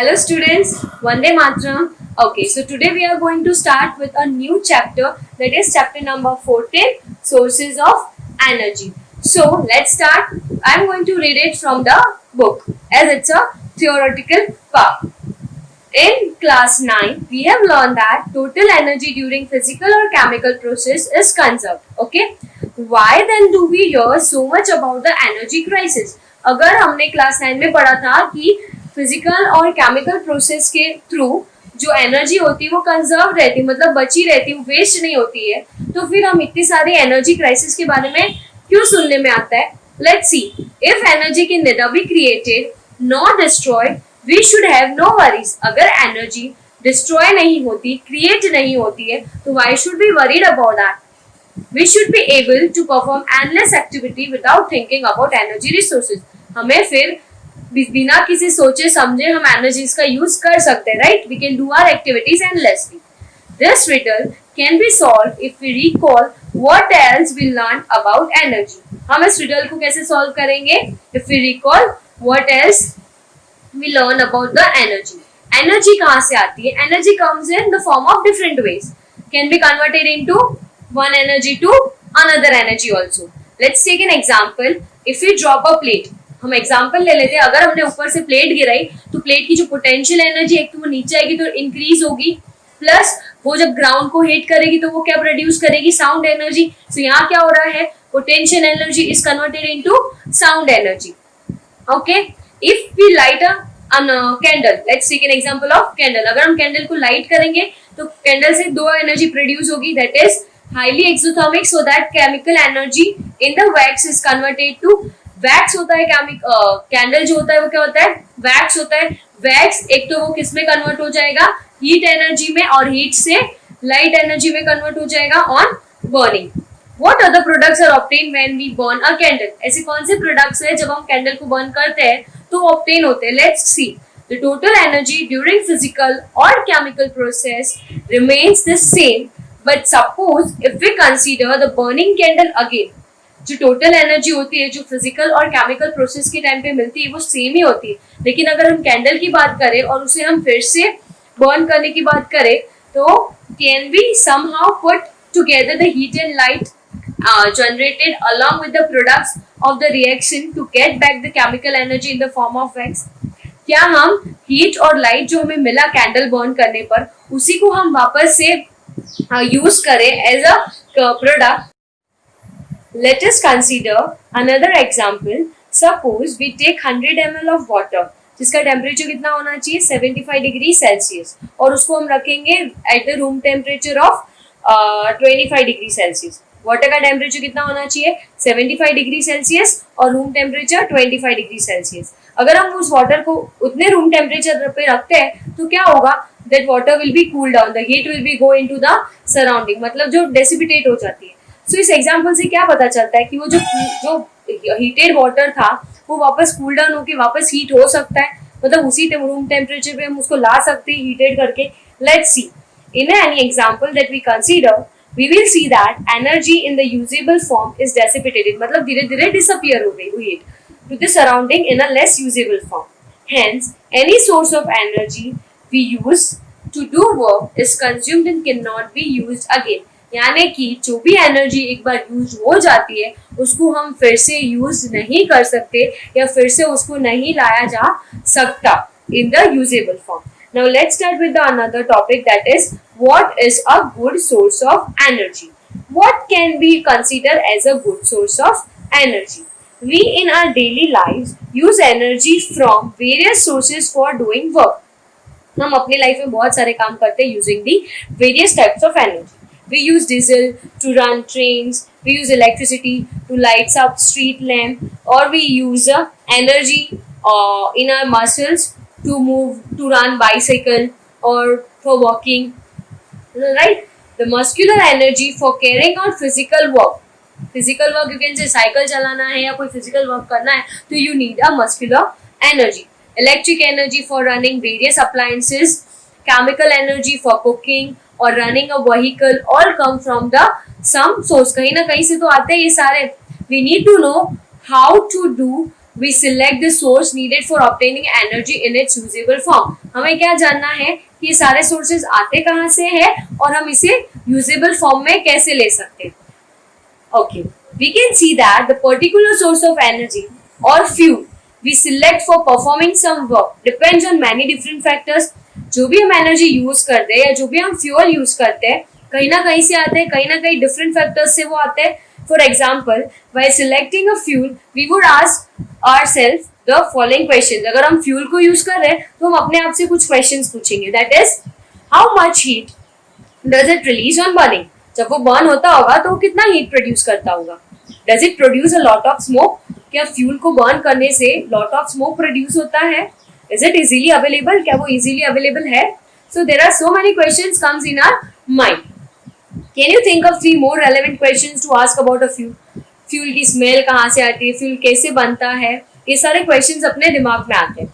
Hello students, Vande Mataram. Okay, so today we are going to start with a new chapter, that is chapter number 14, Sources of Energy. So let's start. I'm going to read it from the book as it's a theoretical part. In class 9, we have learned that total energy during physical or chemical process is conserved. Okay, why then do we hear so much about the energy crisis? अगर हमने class 9 में पढ़ा था कि physical और chemical process के through जो energy होती है वो कंजर्व रहती है, मतलब बची रहती है, वेस्ट नहीं होती है, तो फिर हम इतनी सारी एनर्जी क्राइसिस के बारे में क्यों सुनने में आता है? Let's see. If energy can neither be created not destroyed, we should have no worries. अगर एनर्जी डिस्ट्रॉय नहीं होती, क्रिएट नहीं होती है, तो why should be worried about that? We should be able to perform endless activity without thinking about energy resources. हमें फिर बिना किसी सोचे समझे हम एनर्जीज का यूज कर सकते हैं, right? We can do our activities endlessly. This riddle can be solved if we recall what else we learned about energy. हम इस riddle को कैसे solve करेंगे? If we recall what else we learned about the energy. Energy कहाँ से आती है? Energy comes in the form of different ways. Can be converted into one energy to another energy also. Let's take an example. If we drop a plate, हम example ले लेते हैं. अगर हमने ऊपर से प्लेट गिराई तो प्लेट की जो पोटेंशियल एनर्जी एक तो वो नीचे आएगी तो इंक्रीज होगी, प्लस वो जब ग्राउंड को हिट करेगी तो वो क्या प्रोड्यूस करेगी? Sound energy. सो यहाँ क्या हो रहा है? Potential energy is converted into sound energy. Okay, if we light a candle, let's take an example of candle. अगर हम कैंडल को लाइट करेंगे तो कैंडल से दो एनर्जी प्रोड्यूस होगी, that is highly exothermic, so that chemical energy in the wax is converted to wax होता है. कैंडल जो होता है वो क्या होता है? वैक्स होता है. वैक्स एक तो वो किस में कन्वर्ट हो जाएगा? हीट एनर्जी में, और हीट से लाइट एनर्जी में कन्वर्ट हो जाएगा on burning. What other products are obtained when we burn a candle? ऐसे कौन से प्रोडक्ट्स है जब हम कैंडल को बर्न करते हैं तो ऑब्टेन होते हैं? Let's see. The total energy during physical or chemical process remains the same. But suppose if we consider the burning candle again, जो टोटल एनर्जी होती है जो फिजिकल और केमिकल प्रोसेस के टाइम पे मिलती है वो सेम ही होती है, लेकिन अगर हम कैंडल की बात करें और उसे हम फिर से बर्न करने की बात करें तो can we somehow put together the heat and light generated along with the products of the reaction to get back the chemical energy in the form of wax? क्या हम हीट और लाइट जो हमें मिला कैंडल बर्न करने पर उसी को हम वापस से यूज करें as a product? Let us consider another example. Suppose we take 100 ml of water जिसका टेम्परेचर कितना होना चाहिए? 75 डिग्री सेल्सियस, और उसको हम रखेंगे at the room temperature of 25 degree Celsius. Water का टेम्परेचर कितना होना चाहिए? 75 डिग्री सेल्सियस और रूम टेम्परेचर 25 डिग्री सेल्सियस. अगर हम उस वाटर को उतने रूम टेम्परेचर पे रखते हैं तो क्या होगा? That water will be cooled down, the heat will be go into the surrounding, मतलब जो डेसिपिटेट हो जाती है. सो इस एग्जांपल से क्या पता चलता है कि वो जो हीटेड वाटर था वो वापस कूल डाउन होके वापस हीट हो सकता है, मतलब उसी रूम टेम्परेचर पे हम उसको ला सकते हैं हीटेड करके. Let's see. In any example that we consider, we will see that energy in the usable form is dissipated, मतलब धीरे धीरे डिसअपियर हो गई वो heat to the surrounding in a less usable form. Hence, any source of energy we use to do work is consumed and cannot be used again. यानी कि जो भी एनर्जी एक बार यूज हो जाती है उसको हम फिर से यूज नहीं कर सकते या फिर से उसको नहीं लाया जा सकता in the usable form. Now let's start with the another topic, that is what is a good source of energy. What can we consider as a good source of energy? We in our daily lives use energy from various sources for doing work. हम अपने life में बहुत सारे काम करते हैं using the various types of energy. We use diesel to run trains, we use electricity to lights up street lamp, और we use energy in our muscles to move, to run bicycle और for walking, right? The muscular energy for carrying out physical work. Physical work you can say cycle चलाना है या कोई physical work करना है तो you need a muscular energy. Electric energy for running various appliances, chemical energy for cooking or running a vehicle, all come from the some source. कहीं ना कहीं से तो आते हैं ये सारे. We need to know how to do we select the source needed for obtaining energy in its usable form. हमें क्या जानना है कि ये सारे सोर्सेज आते कहाँ से हैं और हम इसे यूजेबल फॉर्म में कैसे ले सकते हैं. Okay, we can see that the particular source of energy or fuel we select for performing some work depends on many different factors. जो भी हम एनर्जी यूज करते हैं या जो भी हम फ्यूल यूज करते हैं कहीं ना कहीं से आते हैं, कहीं ना कहीं डिफरेंट फैक्टर्स से वो आते हैं. For example, while selecting a fuel we would ask ourselves the following questions. अगर हम फ्यूल को यूज कर रहे हैं तो हम अपने आप से कुछ क्वेश्चंस पूछेंगे. That is, how much heat does it release on burning. जब वो बर्न होता होगा तो वो कितना हीट प्रोड्यूस करता होगा. Does it produce a lot of smoke. क्या फ्यूल को बर्न करने से लॉट ऑफ स्मोक प्रोड्यूस होता है. Is it easily available. क्या वो इजीली अवेलेबल है. So there are so many questions comes in our mind. Can you think of 3 more relevant questions to ask about a fuel. Fuel की smell कहाँ से आती है, फ्यूल कैसे बनता है, ये सारे क्वेश्चंस अपने दिमाग में आते हैं.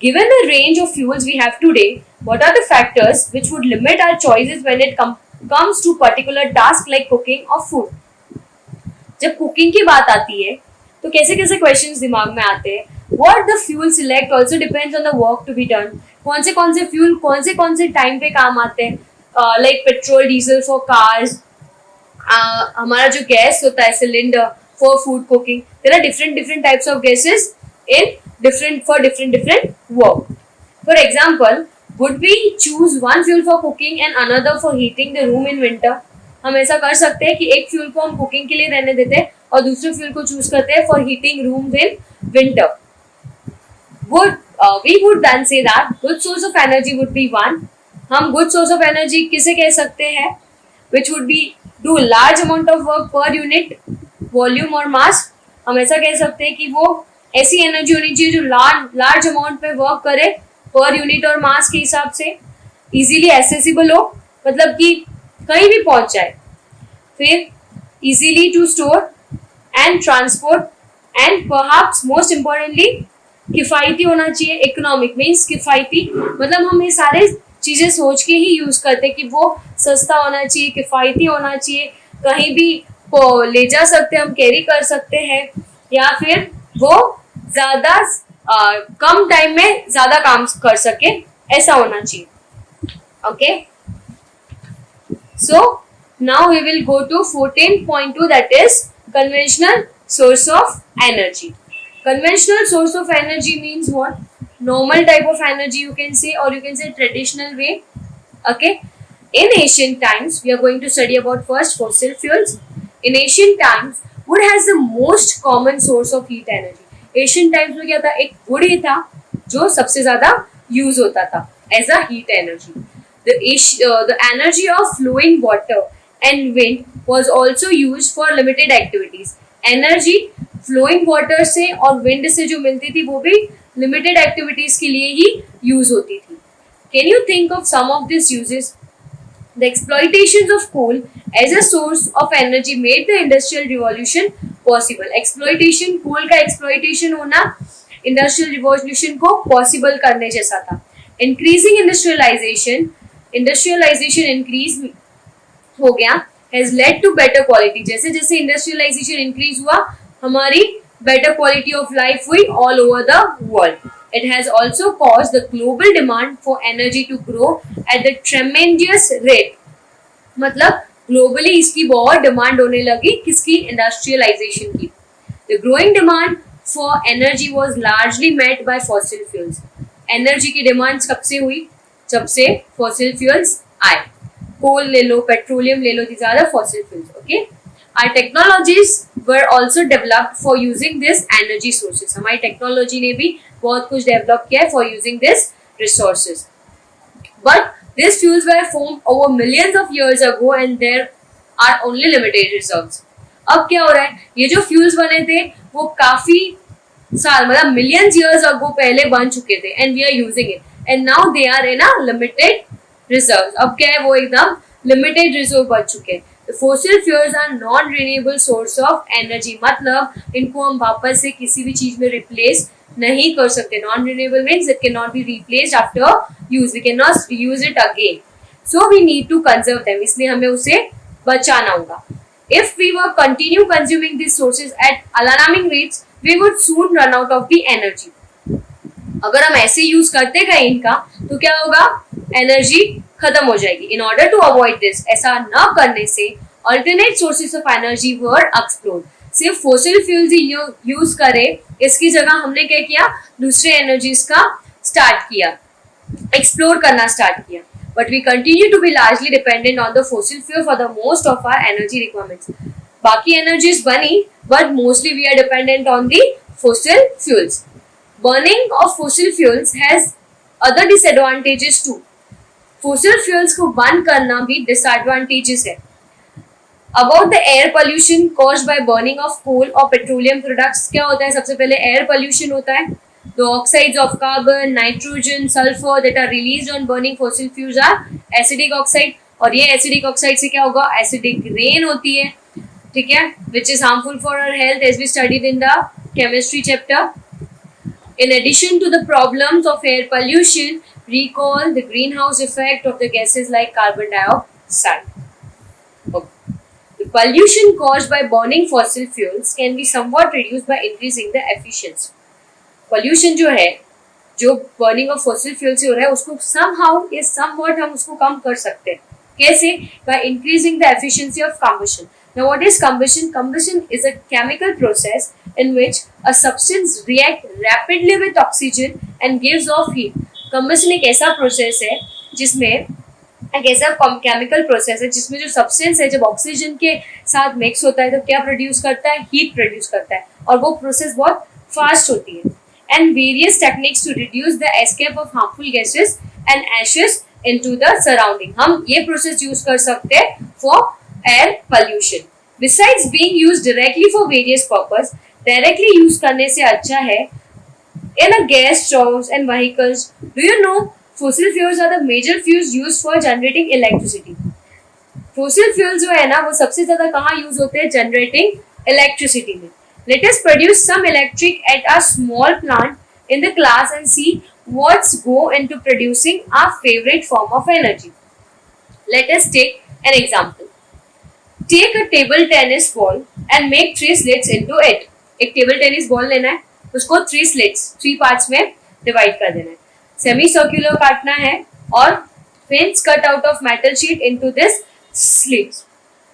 Given the range of fuels we have today, what are the factors which would limit our choices when it comes to particular task like cooking or food. जब कुकिंग की बात आती है तो कैसे कैसे क्वेश्चंस दिमाग में आते हैं. What the fuel select also depends on the work to be done. कौन से फ्यूल कौन से टाइम पे काम आते हैं. Like petrol, diesel for cars. हमारा जो गैस होता है cylinder for food cooking. There are different types of gases in different work. For example, would we choose one fuel for cooking and another for heating the room in winter? हम ऐसा कर सकते हैं कि एक fuel को हम cooking के लिए रहने देते हैं और दूसरे फ्यूल को चूज करते हैं for heating room in winter. We would then say that good source of energy would be one. हम good source of energy किसे कह सकते हैं, which would be do large amount of work per unit volume और mass. हम ऐसा कह सकते हैं कि वो ऐसी एनर्जी होनी चाहिए जो लार्ज अमाउंट पे वर्क करे पर यूनिट और मास के हिसाब से, इजीली एसेसिबल हो, मतलब कि कहीं भी पहुंच जाए. फिर easily to store and transport and perhaps most importantly किफायती होना चाहिए. इकोनॉमिक मीन्स किफायती, मतलब हम ये सारे चीजें सोच के ही यूज करते हैं कि वो सस्ता होना चाहिए, किफायती होना चाहिए, कहीं भी ले जा सकते हैं, हम कैरी कर सकते हैं, या फिर वो ज्यादा कम टाइम में ज्यादा काम कर सके, ऐसा होना चाहिए. Okay, so now we will go to 14.2, that is conventional source of energy. Conventional source of energy means what? normal type of energy you can say, or you can say traditional way. Okay, in ancient times we are going to study about first fossil fuels. In ancient times wood has the most common source of heat energy. Ancient times में क्या था, एक wood ही था जो सबसे ज्यादा use होता था as a heat energy. The energy of flowing water and wind was also used for limited activities. Energy flowing water से और wind से जो मिलती थी वो भी limited activities के लिए ही यूज होती थी. Can you think of some of these uses? The exploitations of coal as a source of energy made the industrial revolution possible. Exploitation, coal का exploitation होना industrial revolution को possible करने जैसा था. Increasing industrialization increase हो गया has led to better quality. जैसे जैसे industrialization increase हुआ हमारी better quality of life हुई all over the world. It has also caused the global demand for energy to grow at the tremendous rate. मतलब globally इसकी बहुत demand होने लगी, किसकी? इंडस्ट्रियलाइजेशन की. The growing demand for energy was largely met by fossil fuels. Energy की demand कब से हुई? जब से फॉसिल फ्यूल्स आए. कोल ले लो, पेट्रोलियम ले लो, these are the fossil fuels. Okay, our technologies were also developed for using this energy sources. हमारी टेक्नोलॉजी ने भी बहुत कुछ डेवलप किया है for using this resources. But these fuels were formed over millions of years ago and there are only limited reserves. अब क्या हो रहा है, ये जो फ्यूल्स बने थे वो काफी साल, मतलब millions years ago पहले बन चुके थे and we are using it and now they are in a limited reserves. अब क्या है, वो एकदम limited reserve बन चुके हैं. The fossil fuels are non-renewable source of energy. मतलब इनको हम वापस से किसी भी चीज में replace नहीं कर सकते. Non-renewable means it cannot be replaced after use. We cannot use it again. So we need to conserve them. इसलिए हमें उसे बचाना होगा. If we were continue consuming these sources at alarming rates, we would soon run out of the energy. अगर हम ऐसे use करते गए इनका तो क्या होगा, एनर्जी खत्म हो जाएगी. In order to avoid this, ऐसा न करने से alternate sources of energy were explore. सिर्फ फोसिल फ्यूल्स ही यूज करे, इसकी जगह हमने क्या किया, दूसरे एनर्जीज का स्टार्ट किया, एक्सप्लोर करना स्टार्ट किया. But we continue to be largely dependent on the fossil fuel for the most of our energy requirements. बाकी energies बनी, but mostly we are dependent on the fossil fuels. Burning of fossil fuels has other disadvantages too. Fossil fuels को बंद करना भी disadvantages है. About the air pollution caused by burning of coal or petroleum products, क्या होता है, सबसे पहले air pollution होता है. The oxides of carbon, nitrogen, sulfur that are released on burning fossil fuels are acidic oxide. और ये acidic oxide से क्या होगा, acidic rain होती है, ठीक है, which is harmful for our health as we studied in the chemistry chapter. In addition to the problems of air pollution, recall the greenhouse effect of the gases like carbon dioxide. Okay. The pollution caused by burning fossil fuels can be somewhat reduced by increasing the efficiency. Pollution जो है, जो burning of fossil fuel से हो रहा है, उसको somehow या somewhat हम उसको कम कर सकते हैं. कैसे? By increasing the efficiency of combustion. Now what is combustion? Combustion is a chemical process in which a substance react rapidly with oxygen and gives off heat. Combustion एक ऐसा प्रोसेस है जिसमें एक ऐसा केमिकल प्रोसेस है जिसमें जो substance है जब ऑक्सीजन के साथ मिक्स होता है तो क्या प्रोड्यूस करता है, हीट प्रोड्यूस करता है, और वो प्रोसेस बहुत फास्ट होती है. And various techniques to reduce the escape of harmful gases and ashes into the surrounding. हम ये process use कर सकते हैं for air pollution. Besides being used directly for various purpose, directly use करने से अच्छा है. In a gas stoves and vehicles, do you know fossil fuels are the major fuels used for generating electricity. Fossil fuels जो है ना, वो सबसे ज्यादा कहाँ use होते हैं, generating electricity में. Let us produce some electric at a small plant in the class and see what's go into producing our favorite form of energy. Let us take an example. Take a table tennis ball and make 3 slits into it. एक table tennis ball लेना है, उसको 3 slits, 3 parts में divide कर देना है. Semi circular काटना है और fins cut out of metal sheet into this slits.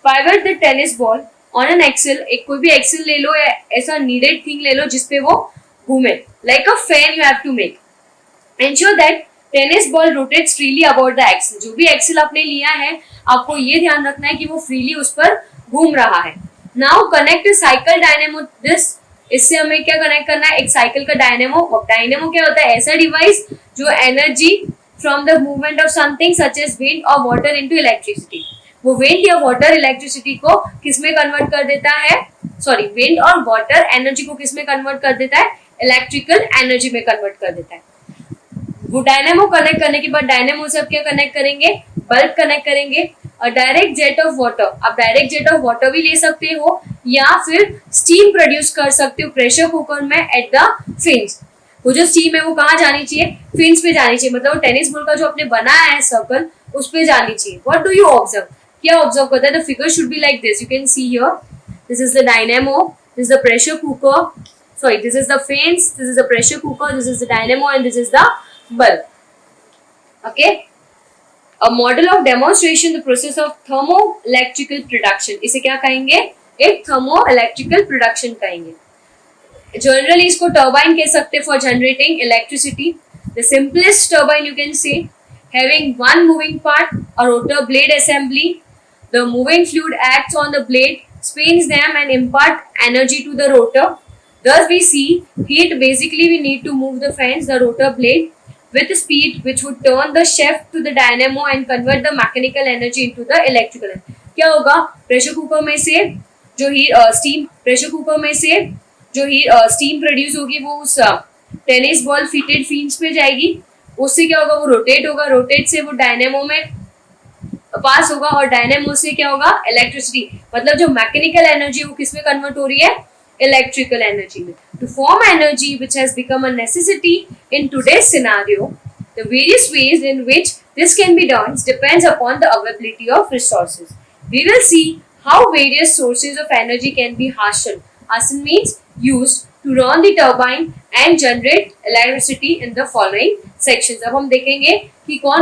Pivot the tennis ball on an axle. एक कोई भी axle ले लो या ऐसा needed thing ले लो जिसपे वो घूमे. Like a fan you have to make. Ensure that tennis ball rotates freely about the axle. जो भी axle आपने लिया है, आपको ये ध्यान रखना है कि वो freely उस पर घूम रहा है. Now connect a cycle dynamo this. इससे हमें क्या कनेक्ट करना है, एक साइकिल का डायनेमो. और डायनेमो क्या होता है, ऐसा डिवाइस जो energy from the movement of something such as wind और वाटर इनटू इलेक्ट्रिसिटी. वो विंड या वाटर इलेक्ट्रिसिटी को किसमें कन्वर्ट कर देता है, सॉरी विंड और वाटर एनर्जी को किसमें कन्वर्ट कर देता है, इलेक्ट्रिकल एनर्जी में कन्वर्ट कर देता है. वो डायनेमो कनेक्ट करने के बाद डायनेमो से आप क्या कनेक्ट करेंगे, बल्ब कनेक्ट करेंगे. और डायरेक्ट जेट ऑफ वाटर, आप डायरेक्ट जेट ऑफ वाटर भी ले सकते हो या फिर स्टीम प्रोड्यूस कर सकते हो प्रेशर कुकर में एट द फिन्स. वो जो स्टीम है वो कहाँ जानी चाहिए, फिन्स पे जानी चाहिए. मतलब टेनिस बॉल का जो आपने बनाया है सर्कल उस पे जानी चाहिए. व्हाट डू यू ऑब्जर्व, क्या ऑब्जर्व करता है, the figure should be like this. You can see here, this is the dynamo, this is the pressure cooker, sorry, this is the fins, this is the pressure cooker, this is the dynamo and this is the bulb. Okay, a model of demonstration the process of thermoelectrical production. इसे क्या कहेंगे, एक thermoelectrical production कहेंगे. Generally इसको turbine कह सकते हैं for generating electricity. The simplest turbine you can say, having one moving part, a rotor blade assembly. The moving fluid acts on the blade, spins them and impart energy to the rotor. Thus we see heat. Basically we need to move the fans, the rotor blade with speed which would turn the shaft to the dynamo and convert the mechanical energy into the electrical energy. क्या होगा, pressure cooker में से जो steam, pressure cooker में से जो steam produce होगी वो उस टेनिस बॉल फिटेड फिन्स पे जाएगी. उससे क्या होगा, वो रोटेट होगा, रोटेट से वो डायनेमो में पास होगा और डायनेमो से क्या होगा, इलेक्ट्रिसिटी, मतलब जो मैकेनिकल एनर्जी वो किस में कन्वर्ट हो रही है, electrical energy. To form energy which has become a necessity in today's scenario, the various ways in which this can be done depends upon the availability of resources. We will see how various sources of energy can be hastened. Hasten means used to run the turbine and generate electricity in the following sections. अब हम देखेंगे कि कौन